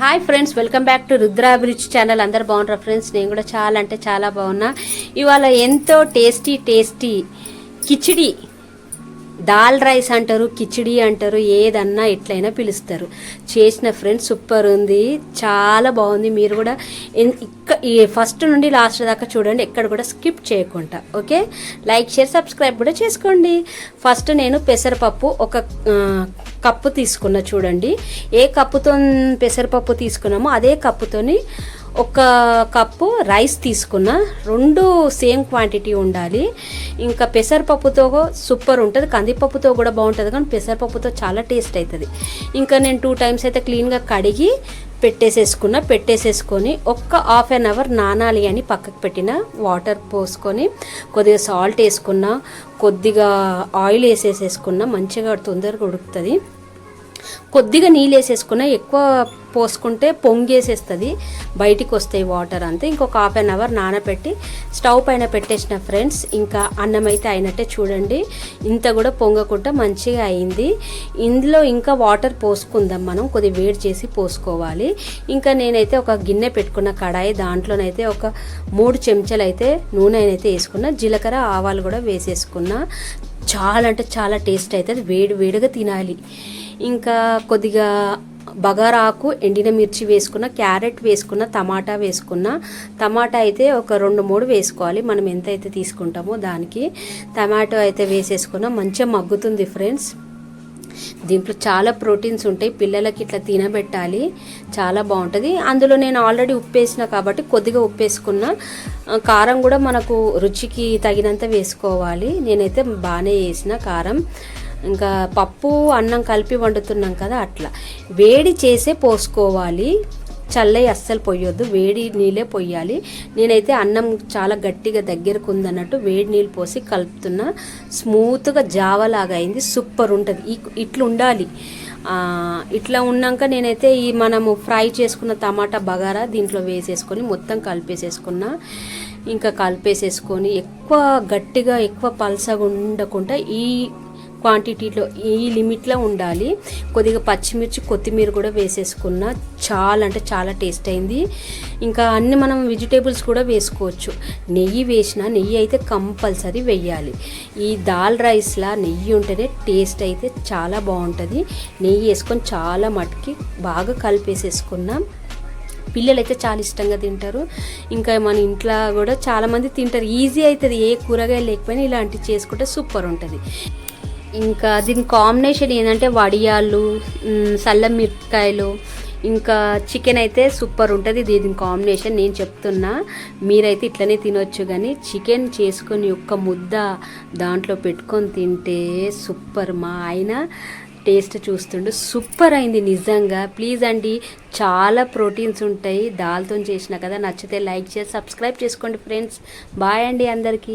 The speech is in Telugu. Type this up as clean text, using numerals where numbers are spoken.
Hi friends, welcome back to Rudrabhiruchi channel. అందరు బాగున్నారా ఫ్రెండ్స్? నేను కూడా చాలా అంటే చాలా బాగున్నా. ఇవాళ ఎంతో టేస్టీ కిచిడి, దాల్ రైస్ అంటారు, కిచిడి అంటారు, ఏదన్నా ఎట్లయినా పిలుస్తారు. చేసిన ఫ్రెండ్స్ సూపర్ ఉంది, చాలా బాగుంది. మీరు కూడా ఫస్ట్ నుండి లాస్ట్ దాకా చూడండి, ఎక్కడ కూడా స్కిప్ చేయకుండా. ఓకే, లైక్ షేర్ సబ్స్క్రైబ్ కూడా చేసుకోండి. ఫస్ట్ నేను పెసరపప్పు ఒక కప్పు తీసుకున్నా. చూడండి, ఏ కప్పుతో పెసరపప్పు తీసుకున్నామో అదే కప్పుతోని ఒక కప్పు రైస్ తీసుకున్నా. రెండు సేమ్ క్వాంటిటీ ఉండాలి. ఇంకా పెసరపప్పుతో సూపర్ ఉంటుంది, కందిపప్పుతో కూడా బాగుంటుంది, కానీ పెసరపప్పుతో చాలా టేస్ట్ అవుతుంది. ఇంకా నేను 2 times అయితే క్లీన్గా కడిగి పెట్టేసేసుకొని ఒక్క హాఫ్ అన్ అవర్ నానాలి అని పక్కకు పెట్టిన. వాటర్ పోసుకొని కొద్దిగా సాల్ట్ వేసుకున్నా, కొద్దిగా ఆయిల్ వేసేసుకున్నా, మంచిగా తొందరగా ఉడుకుతుంది. కొద్దిగా నీళ్ళు వేసేసుకున్నా, ఎక్కువ పోసుకుంటే పొంగేసేస్తుంది, బయటికి వస్తాయి వాటర్ అంతే. ఇంకొక హాఫ్ అన్ అవర్ నానబెట్టి స్టవ్ పైన పెట్టేసిన ఫ్రెండ్స్. ఇంకా అన్నం అయితే అయినట్టే చూడండి, ఇంత కూడా పొంగకుండా మంచిగా అయింది. ఇందులో ఇంకా వాటర్ పోసుకుందాం మనం, కొద్దిగా వేడి చేసి పోసుకోవాలి. ఇంకా నేనైతే ఒక గిన్నె పెట్టుకున్న కడాయి, దాంట్లోనైతే ఒక 3 చెంచాలు అయితే నూనె అయితే వేసుకున్నా. జీలకర్ర ఆవాలు కూడా వేసేసుకున్నా. చాలా అంటే చాలా టేస్ట్ అవుతుంది, వేడిగా తినాలి. ఇంకా కొద్దిగా బగారాకు, ఎండిన మిర్చి వేసుకున్న, క్యారెట్ వేసుకున్న, టమాటా వేసుకున్న. టమాటా అయితే ఒక 2-3 వేసుకోవాలి, మనం ఎంత అయితే తీసుకుంటామో దానికి. టమాటో అయితే వేసేసుకున్న, మంచిగా మగ్గుతుంది ఫ్రెండ్స్. దీంట్లో చాలా ప్రోటీన్స్ ఉంటాయి, పిల్లలకి ఇట్లా తినబెట్టాలి, చాలా బాగుంటుంది. అందులో నేను ఆల్రెడీ ఉప్పు వేసిన కాబట్టి కొద్దిగా ఉప్పు వేసుకున్నా. కారం కూడా మనకు రుచికి తగినంత వేసుకోవాలి. నేనైతే బాగానే వేసిన కారం. ఇంకా పప్పు అన్నం కలిపి వండుతున్నాం కదా, అట్లా వేడి చేసే పోసుకోవాలి, చల్లయి అస్సలు పొయ్యొద్దు, వేడి నీళ్ళే పొయ్యాలి. నేనైతే అన్నం చాలా గట్టిగా దగ్గరకు ఉందన్నట్టు వేడి నీళ్ళు పోసి కలుపుతున్నా. స్మూత్గా జావలాగా అయింది, సూపర్ ఉంటుంది. ఇట్లా ఉండాలి. ఇట్లా ఉన్నాక నేనైతే ఈ మనము ఫ్రై చేసుకున్న టమాటా బగారా దీంట్లో వేసేసుకొని మొత్తం కలిపేసేసుకున్నా. ఇంకా కలిపేసేసుకొని ఎక్కువ గట్టిగా ఎక్కువ పల్సగా ఉండకుండా ఈ క్వాంటిటీలో, ఈ లిమిట్లో ఉండాలి. కొద్దిగా పచ్చిమిర్చి, కొత్తిమీర కూడా వేసేసుకున్నా. చాలా అంటే చాలా టేస్ట్ అయింది. ఇంకా అన్ని మనం వెజిటేబుల్స్ కూడా వేసుకోవచ్చు. నెయ్యి నెయ్యి అయితే కంపల్సరీ వేయాలి. ఈ దాల్ రైస్లా నెయ్యి ఉంటేనే టేస్ట్ అయితే చాలా బాగుంటుంది. నెయ్యి వేసుకొని చాలా మటుకి బాగా కలిపేసేసుకున్నాం. పిల్లలు అయితే చాలా ఇష్టంగా తింటారు. ఇంకా మన ఇంట్లో కూడా చాలామంది తింటారు. ఈజీ అవుతుంది, ఏ కూరగాయలు లేకపోయినా ఇలాంటివి చేసుకుంటే సూపర్ ఉంటుంది. ఇంకా దీని కాంబినేషన్ ఏంటంటే వడియాలు, సల్లం మిరపకాయలు, ఇంకా చికెన్ అయితే సూపర్ ఉంటుంది. దీని కాంబినేషన్ నేను చెప్తున్నా, మీరైతే ఇట్లనే తినొచ్చు. కానీ చికెన్ చేసుకొని ఒక్క ముద్ద దాంట్లో పెట్టుకొని తింటే సూపర్. మా ఆయన టేస్ట్ చూస్తుండే సూపర్ అయింది నిజంగా. ప్లీజ్ అండి, చాలా ప్రోటీన్స్ ఉంటాయి దాల్తో చేసినా కదా. నచ్చితే లైక్ చేసి సబ్స్క్రైబ్ చేసుకోండి ఫ్రెండ్స్. బాయ్ అండి అందరికీ.